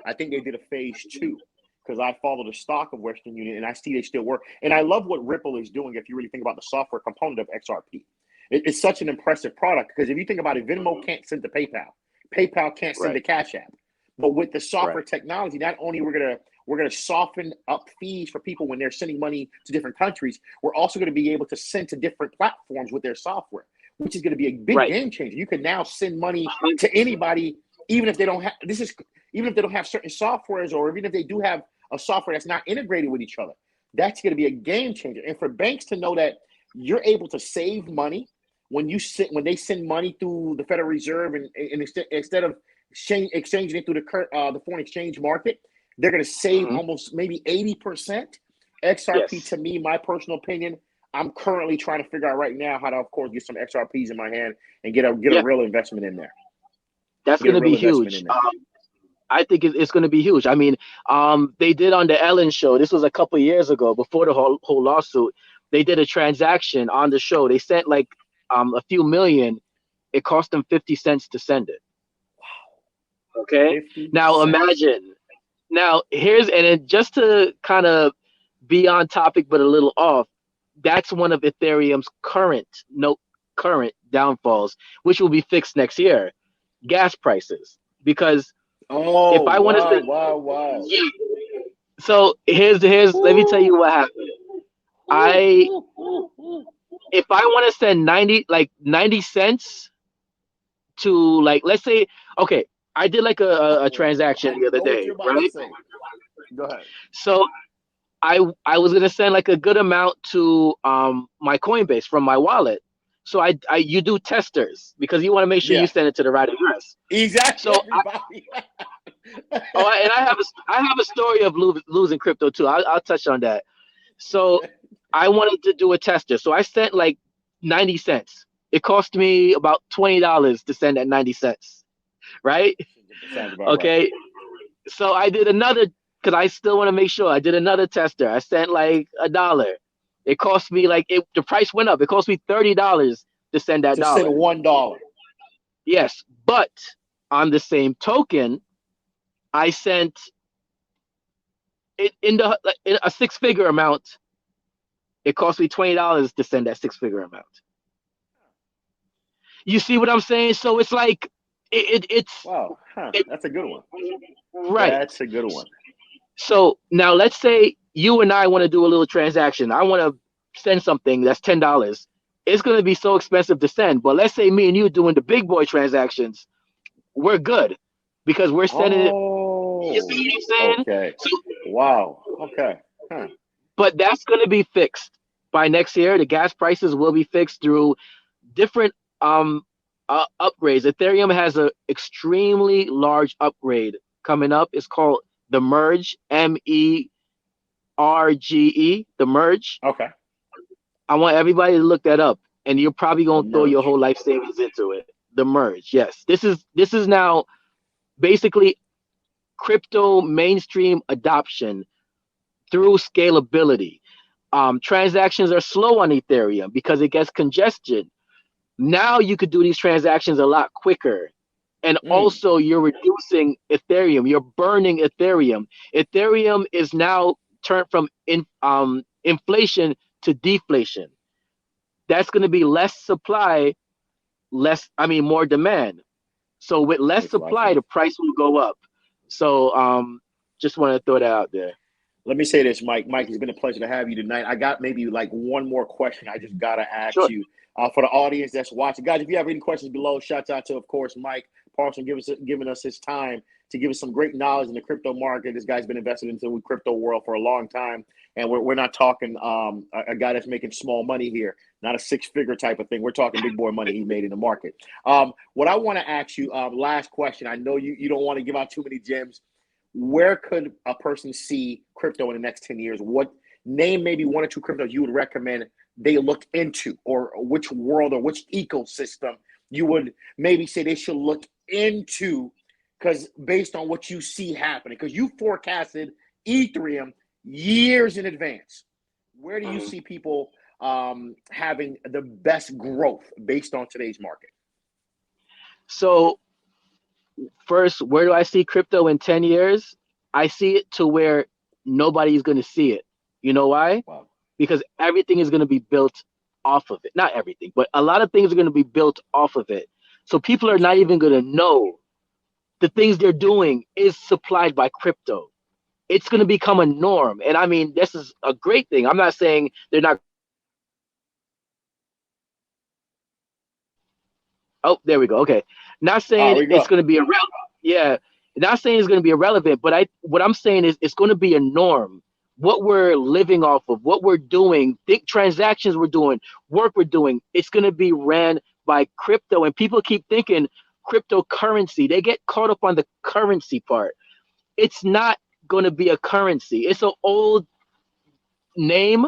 I think they did a phase 2 because I follow the stock of Western Union, and I see they still work. And I love what Ripple is doing. If you really think about the software component of XRP, it's such an impressive product because if you think about it, Venmo can't send to PayPal, PayPal can't send to Cash App. But with the software technology, not only we're gonna soften up fees for people when they're sending money to different countries, we're also going to be able to send to different platforms with their software, which is going to be a big game changer. You can now send money to anybody, even if they don't have even if they don't have certain softwares, or even if they do have a software that's not integrated with each other. That's going to be a game changer. And for banks to know that you're able to save money when they send money through the Federal Reserve, and instead of exchanging it through the foreign exchange market, they're going to save almost maybe 80%. XRP, to me, my personal opinion, I'm currently trying to figure out right now how to, of course, get some XRPs in my hand and get a real investment in there. That's going to be huge. I think it's going to be huge. I mean, they did on the Ellen show. This was a couple of years ago, before the whole lawsuit. They did a transaction on the show. They sent like a few million. It cost them 50 cents to send it. Okay. Now imagine. Now just to kind of be on topic but a little off, that's one of Ethereum's current downfalls, which will be fixed next year. Gas prices, because if I want to say, yeah. So here's let me tell you what happened. If I want to send 90 cents to, like, let's say, okay, I did like a transaction the other day, right? Go ahead. So I was gonna send like a good amount to my Coinbase from my wallet. So you do testers because you want to make sure you send it to the right address. Exactly. So and I have a story of losing crypto too. I'll touch on that. So I wanted to do a tester. So I sent like 90 cents. It cost me about $20 to send that 90 cents. Right? Okay. Right. So I did another, because I still want to make sure. I did another tester. I sent like $1. It cost me the price went up. It cost me $30 to send that dollar. Send $1. Yes, but on the same token, I sent it in a 6-figure amount. It cost me $20 to send that 6-figure amount. You see what I'm saying? So it's like it's wow. That's a good one. Right. That's a good one. So now let's say you and I want to do a little transaction. I want to send something that's $10. It's going to be so expensive to send. But let's say me and you doing the big boy transactions, we're good because we're sending it. You see what I'm saying? Okay. Wow. Okay. But that's going to be fixed by next year. The gas prices will be fixed through different upgrades. Ethereum has an extremely large upgrade coming up. It's called the Merge, MERGE, the Merge. Okay. I want everybody to look that up, and you're probably going to throw your whole life savings into it. The Merge, yes. This is now basically crypto mainstream adoption through scalability. Transactions are slow on Ethereum because it gets congestion. Now you could do these transactions a lot quicker. And also you're reducing Ethereum. You're burning Ethereum. Ethereum is now turned from inflation to deflation. That's going to be less supply, more demand. So with less supply, the price will go up. So just want to throw that out there. Let me say this, Mike. Mike, it's been a pleasure to have you tonight. I got maybe like one more question I just got to ask you. For the audience that's watching, guys, if you have any questions below, shouts out to, of course, Mike Parkinson giving us his time to give us some great knowledge in the crypto market. This guy's been invested into the crypto world for a long time, and we're not talking a guy that's making small money here, not a 6-figure type of thing. We're talking big boy money he made in the market. What I want to ask you, last question. I know you don't want to give out too many gems. Where could a person see crypto in the next 10 years? Name maybe 1 or 2 cryptos you would recommend they look into, or which world or which ecosystem you would maybe say they should look into, because based on what you see happening, because you forecasted Ethereum years in advance. Where do you see people having the best growth based on today's market? So first, where do I see crypto in 10 years? I see it to where nobody's going to see it. You know why? Wow. Because everything is going to be built off of it. Not everything, but a lot of things are going to be built off of it. So people are not even going to know the things they're doing is supplied by crypto. It's going to become a norm. And I mean, this is a great thing. I'm not saying they're not. Oh, there we go. Okay. Not saying it's going to be irrelevant. Yeah. Not saying it's going to be irrelevant, but what I'm saying is it's going to be a norm. What we're living off of, what we're doing, think transactions we're doing, work we're doing, it's going to be ran by crypto. And people keep thinking cryptocurrency. They get caught up on the currency part. It's not going to be a currency. It's an old name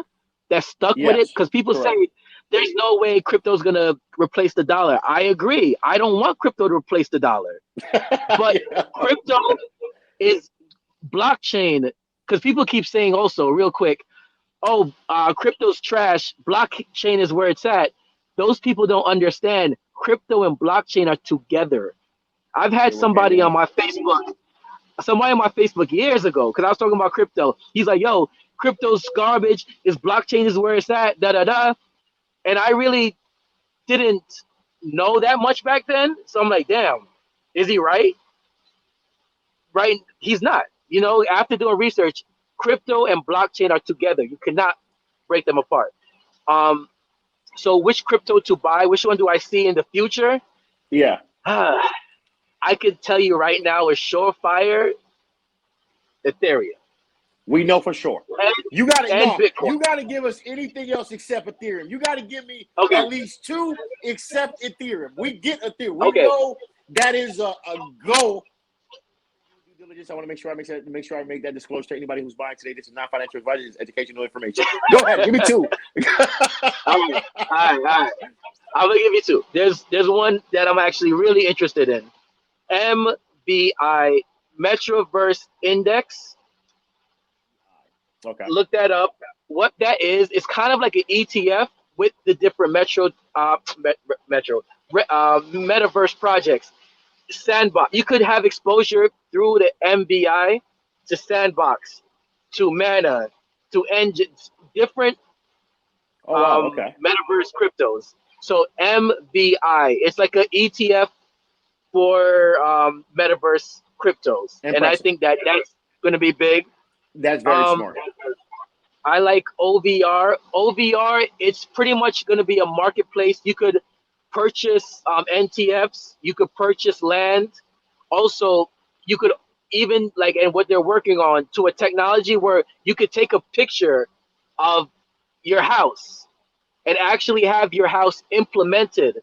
that stuck with it because people say there's no way crypto is going to replace the dollar. I agree. I don't want crypto to replace the dollar. But crypto is blockchain, because people keep saying also real quick, oh, crypto's trash. Blockchain is where it's at. Those people don't understand. Crypto and blockchain are together. I've had somebody on my Facebook years ago, because I was talking about crypto. He's like, yo, crypto's garbage. Blockchain is where it's at, da-da-da. And I really didn't know that much back then. So I'm like, damn, is he right? Right? He's not. You know, after doing research, crypto and blockchain are together. You cannot break them apart. So which crypto to buy? Which one do I see in the future? Yeah. I could tell you right now is surefire Ethereum. We know for sure. You got to give us anything else except Ethereum. You got to give me at least two except Ethereum. We get Ethereum. We know that is a go. I want to make sure I make that disclosure to anybody who's buying today. This is not financial advice; it's educational information. Go ahead, give me two. All right. I'm gonna give you two. There's one that I'm actually really interested in. MBI, Metroverse Index. Okay. Look that up. What that is, it's kind of like an ETF with the different metaverse projects. Sandbox. You could have exposure through the MBI to Sandbox, to Mana, to engines, different metaverse cryptos. So MBI, it's like an ETF for metaverse cryptos. Impressive. And I think that's going to be big. That's very smart. I like OVR. OVR, it's pretty much going to be a marketplace. You could purchase NTFs. You could purchase land. Also, you could even and what they're working on to a technology where you could take a picture of your house and actually have your house implemented,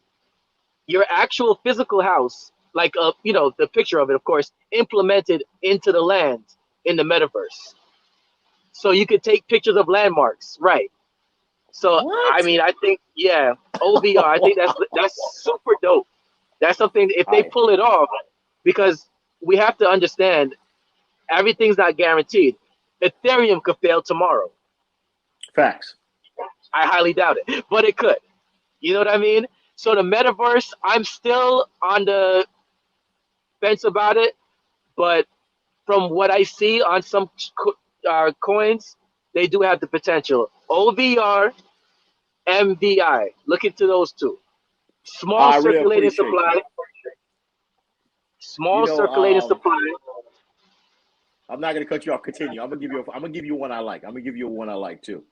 your actual physical house, the picture of it, of course, implemented into the land in the metaverse. So you could take pictures of landmarks, right? So what? I mean, I think OVR. I think that's super dope. That's something if they pull it off, because we have to understand everything's not guaranteed. Ethereum could fail tomorrow. Facts. I highly doubt it, but it could. You know what I mean? So the metaverse, I'm still on the fence about it, but from what I see on some coins, they do have the potential. OVR, MVI. Look into those two. Small circulating supply. Small circulating supply. I'm not gonna cut you off. Continue. I'm gonna give you one I like. I'm gonna give you one I like too.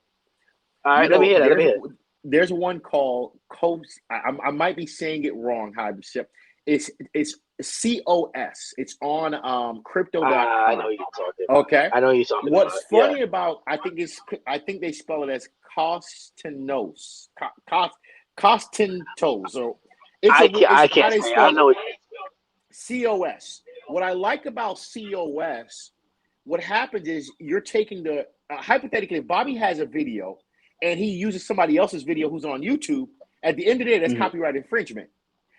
All right, let me hear it. There's one called COS. I might be saying it wrong. How I say it's COS. It's on crypto.com. I know you're talking. Okay. I know you're talking. What's funny about I think they spell it as Costinos. Costinos. Or I can't say. I know it. COS. What I like about COS, what happens is you're taking the hypothetically, if Bobby has a video and he uses somebody else's video who's on YouTube, at the end of the day, that's copyright infringement.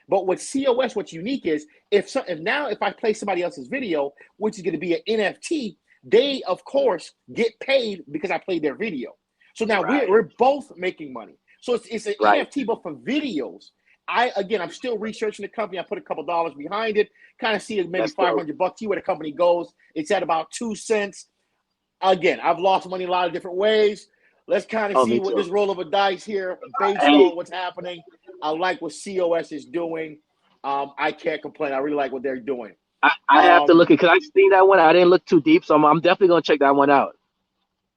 But with COS, what's unique is if I play somebody else's video, which is going to be an NFT, They, of course, get paid because I played their video. So now we're both making money. So it's an NFT, but for videos. I'm still researching the company. I put a couple dollars behind it, kind of see it maybe $500, see where the company goes. It's at about 2 cents. Again, I've lost money a lot of different ways. Let's kind of see what this roll of a dice here based on what's happening. I like what COS is doing. I can't complain. I really like what they're doing. I have to look at, because I've seen that one. I didn't look too deep, so I'm definitely going to check that one out.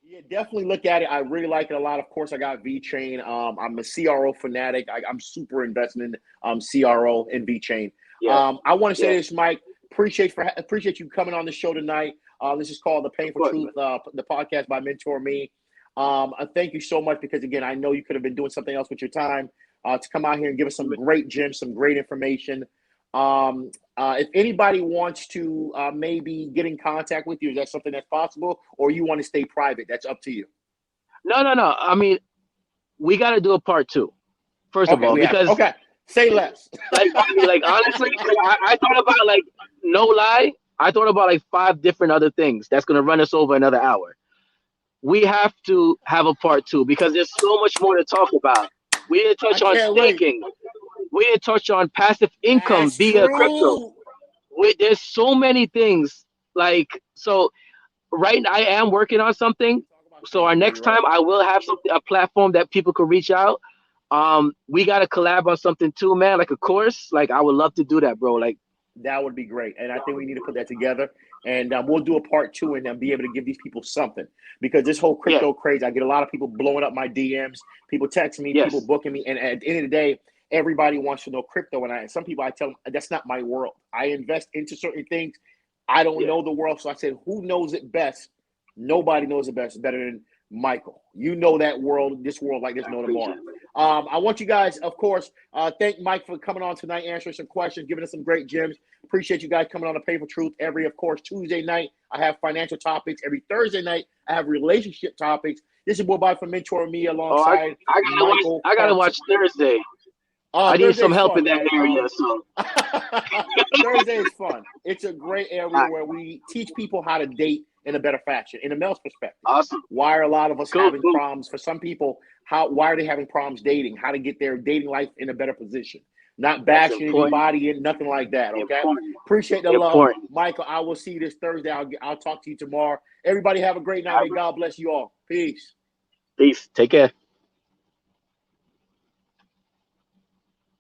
Yeah, definitely look at it. I really like it a lot. Of course, I got VeChain. I'm a CRO fanatic. I'm super invested in CRO and VeChain. Yeah. I want to say this, Mike. Appreciate you coming on the show tonight. This is called The Painful Truth, the podcast by Mentourme. Thank you so much, because, again, I know you could have been doing something else with your time to come out here and give us some great gems, some great information. If anybody wants to maybe get in contact with you, is that something that's possible, or you want to stay private? That's up to you. No. I mean, we got to do a part 2, first of all, because say less. Honestly, I thought about, like, no lie, I thought about like 5 different other things that's gonna run us over another hour. We have to have a part 2 because there's so much more to talk about. We didn't touch on staking. We didn't touch on passive income via crypto. There's so many things. So right now I am working on something. So our next time I will have a platform that people can reach out. We got to collab on something too, man, like a course. Like, I would love to do that, bro. Like, that would be great. And I think we need to put that together. And we'll do a part 2 and then be able to give these people something. Because this whole crypto craze, I get a lot of people blowing up my DMs, people texting me, people booking me. And at the end of the day, everybody wants to know crypto. And some people, I tell them, that's not my world. I invest into certain things. I don't know the world. So I said, who knows it best? Nobody knows it best better than Michael. You know that world, this world like there's no tomorrow. I want you guys, of course, thank Mike for coming on tonight, answering some questions, giving us some great gems. Appreciate you guys coming on The Painful Truth. Of course, Tuesday night, I have financial topics. Every Thursday night, I have relationship topics. This is your boy from Mentourme alongside Michael. I gotta watch Thursday. I need some help in that area. So Thursday is fun. It's a great area where we teach people how to date in a better fashion, in a male's perspective. Awesome. Why are a lot of us having problems? For some people, why are they having problems dating? How to get their dating life in a better position. Not bashing anybody and nothing like that, okay? Appreciate the love. Michael, I will see you this Thursday. I'll talk to you tomorrow. Everybody have a great night. May God bless you all. Peace. Peace. Take care.